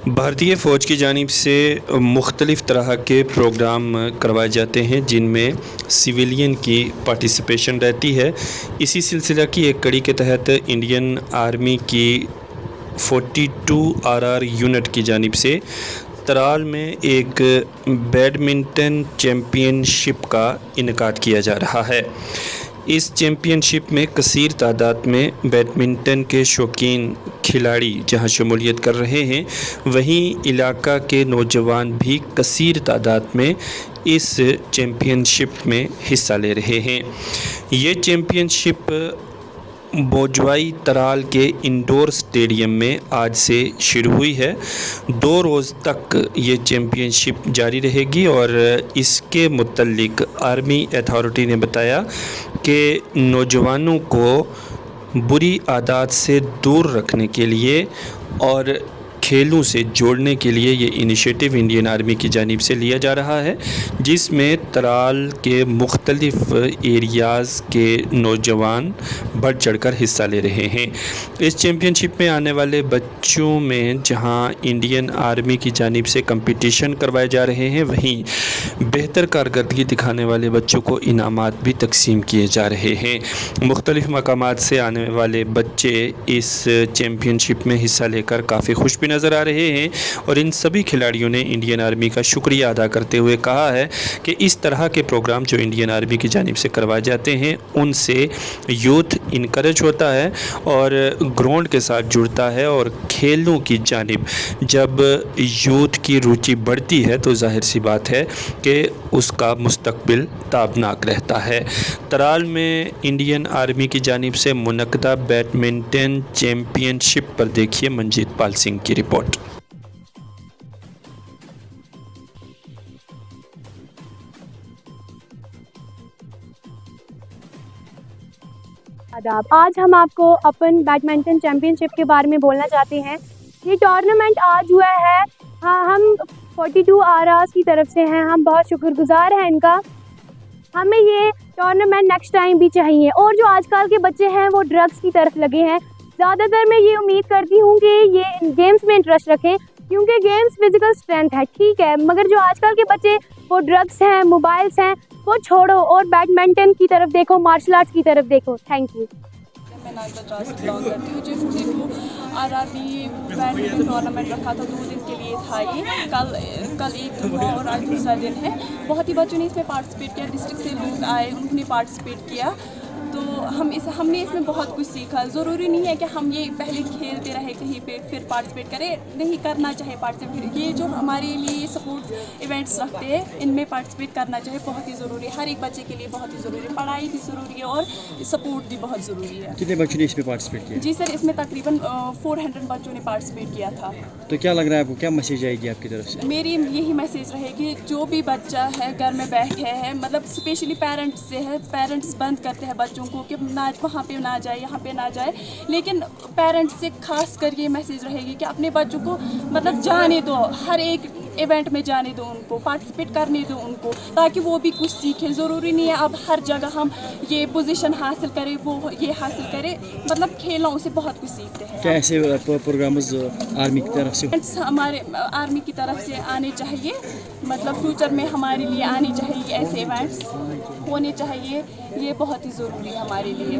بھارتی فوج کی جانب سے مختلف طرح کے پروگرام کروائے جاتے ہیں جن میں سویلین کی پارٹیسپیشن رہتی ہے۔ اسی سلسلہ کی ایک کڑی کے تحت انڈین آرمی کی 42 RR یونٹ کی جانب سے ترال میں ایک بیڈمنٹن چیمپئن شپ کا انعقاد کیا جا رہا ہے۔ اس چیمپئن شپ میں کثیر تعداد میں بیڈمنٹن کے شوقین کھلاڑی جہاں شمولیت کر رہے ہیں، وہیں علاقہ کے نوجوان بھی کثیر تعداد میں اس چیمپئن شپ میں حصہ لے رہے ہیں۔ یہ چیمپئن شپ بوجوائی ترال کے انڈور اسٹیڈیم میں آج سے شروع ہوئی ہے۔ 2 روز تک یہ چیمپئن شپ جاری رہے گی اور اس کے متعلق آرمی اتھارٹی نے بتایا کہ نوجوانوں کو بری عادات سے دور رکھنے کے لیے اور کھیلوں سے جوڑنے کے لیے یہ انیشیٹو انڈین آرمی کی جانب سے لیا جا رہا ہے، جس میں ترال کے مختلف ایریاز کے نوجوان بڑھ چڑھ کر حصہ لے رہے ہیں۔ اس چیمپئن شپ میں آنے والے بچوں میں جہاں انڈین آرمی کی جانب سے کمپٹیشن کروائے جا رہے ہیں، وہیں بہتر کارکردگی دکھانے والے بچوں کو انعامات بھی تقسیم کیے جا رہے ہیں۔ مختلف مقامات سے آنے والے بچے اس چیمپئن شپ میں حصہ لے کر کافی خوش بھی نظر آ رہے ہیں اور ان سبھی کھلاڑیوں نے انڈین آرمی کا شکریہ ادا کرتے ہوئے کہا ہے کہ اس طرح کے پروگرام جو انڈین آرمی کی جانب سے کروائے جاتے ہیں ان سے یوتھ انکریج ہوتا ہے اور گراؤنڈ کے ساتھ جڑتا ہے، اور کھیلوں کی جانب جب یوتھ کی روچی بڑھتی ہے تو ظاہر سی بات ہے کہ اس کا مستقبل تابناک رہتا ہے۔ ترال میں انڈین آرمی کی جانب سے منعقدہ بیڈمنٹن چیمپئن شپ پر دیکھیے منجیت پال سنگھ کی رپورٹ۔ آج ہم آپ کو اپن بیڈمنٹن چیمپئن شپ کے بارے میں بولنا چاہتے ہیں۔ یہ ٹورنامنٹ آج ہوا ہے، ہم 42 RRs کی طرف سے ہیں، ہم بہت شکر گزار ہیں ان کا۔ ہمیں یہ ٹورنامنٹ نیکسٹ ٹائم بھی چاہیے، اور جو آج کل کے بچے ہیں وہ ڈرگس کی طرف لگے ہیں، زیادہ تر میں یہ امید کرتی ہوں کہ یہ گیمز میں انٹرسٹ رکھیں، کیونکہ گیمز فزیکل اسٹرینتھ ہے، ٹھیک ہے، مگر جو آج کل کے بچے وہ ڈرگس ہیں، موبائلس ہیں، وہ چھوڑو اور بیڈمنٹن کی طرف دیکھو، مارشل آرٹس کی طرف دیکھو۔ Thank you. میں نائتا ٹراس سے بلانگ کرتی ہوں، جو 42 RRB بیڈمنٹن ٹورنامنٹ رکھا تھا 2 دن کے لیے تھا یہ، کل ایک دن ہوا اور آج دوسرا دن ہے۔ بہت ہی بچوں نے اس میں پارٹیسپیٹ کیا، ڈسٹرکٹ سے لوگ آئے، انہوں نے پارٹیسپیٹ کیا، تو ہم نے اس میں بہت کچھ سیکھا۔ ضروری نہیں ہے کہ ہم یہ پہلے کھیلتے رہے کہیں پہ پھر پارٹیسپیٹ کریں، نہیں کرنا چاہے پارٹیسپیٹ۔ یہ جو ہمارے لیے سپورٹس ایونٹس رکھتے ہیں ان میں پارٹیسپیٹ کرنا چاہے، بہت ہی ضروری ہے، ہر ایک بچے کے لیے بہت ہی ضروری ہے، پڑھائی بھی ضروری ہے اور سپورٹ بھی بہت ضروری ہے۔ کتنے بچوں نے اس میں پارٹیسپیٹ کیا؟ جی سر، اس میں تقریباً 400 بچوں نے پارٹیسپیٹ کیا تھا۔ تو کیا لگ رہا ہے آپ کو، کیا میسیج آئے گی آپ کی طرف سے؟ میری یہی میسیج رہے گی، جو بھی بچہ ہے گھر میں بیٹھے ہیں، مطلب اسپیشلی پیرنٹس سے ہے، پیرنٹس بند کرتے ہیں بچوں کو کہ نہ وہاں پہ نہ جائے، یہاں پہ نہ جائے، لیکن پیرنٹس سے خاص کر یہ میسیج رہے گی کہ اپنے بچوں کو مطلب جانے دو، ہر ایک ایونٹ میں جانے دو، ان کو پارٹیسپیٹ کرنے دو ان کو، تاکہ وہ بھی کچھ سیکھیں۔ ضروری نہیں ہے اب ہر جگہ ہم یہ پوزیشن حاصل کریں، وہ یہ حاصل کریں، مطلب کھیلوں سے بہت کچھ سیکھتے ہیں۔ کیا ایسے پروگرامز آرمی کی طرف سے ہمارے آرمی کی طرف سے آنے چاہیے، مطلب فیوچر میں ہمارے لیے آنے چاہیے، ایسے ایونٹس ہونے چاہیے، یہ بہت ہی ضروری ہے ہمارے لیے۔